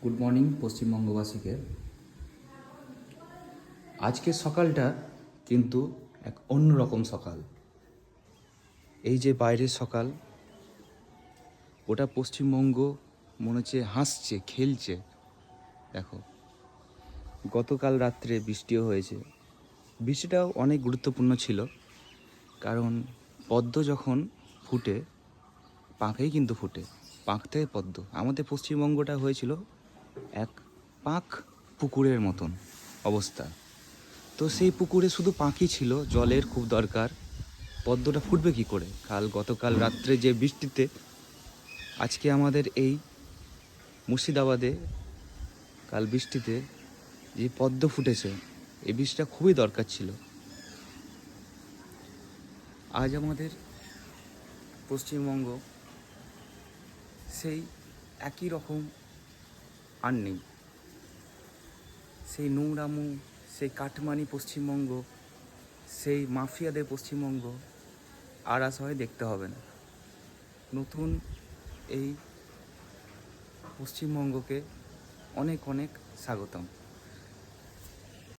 Good morning পশ্চিমবঙ্গবাসীকে। আজকের সকালটা কিন্তু এক অন্যরকম সকাল। এই যে বাইরের সকাল, ওটা পশ্চিমবঙ্গ মনে হচ্ছে হাসছে, খেলছে। দেখো, গতকাল রাত্রে বৃষ্টিও হয়েছে। বৃষ্টিটাও অনেক গুরুত্বপূর্ণ ছিল, কারণ পদ্ম যখন ফুটে, পাঁকেই কিন্তু ফুটে, পাঁক থেকে পদ্ম। আমাদের পশ্চিমবঙ্গটা হয়েছিল এক পাঁক পুকুরের মতন অবস্থা। তো সেই পুকুরে শুধু পাঁকই ছিল, জলের খুব দরকার। পদ্মটা ফুটবে কী করে? গতকাল রাত্রে যে বৃষ্টিতে আজকে আমাদের এই মুর্শিদাবাদে কাল বৃষ্টিতে যে পদ্ম ফুটেছে, এই বৃষ্টিটা খুবই দরকার ছিল। আজ আমাদের পশ্চিমবঙ্গ সেই একই রকম আর নেই। সেই নোংরামু, সেই কাটমানি পশ্চিমবঙ্গ, সেই মাফিয়াদের পশ্চিমবঙ্গ আর আসলে দেখতে হবে না। নতুন এই পশ্চিমবঙ্গকে অনেক অনেক স্বাগতম।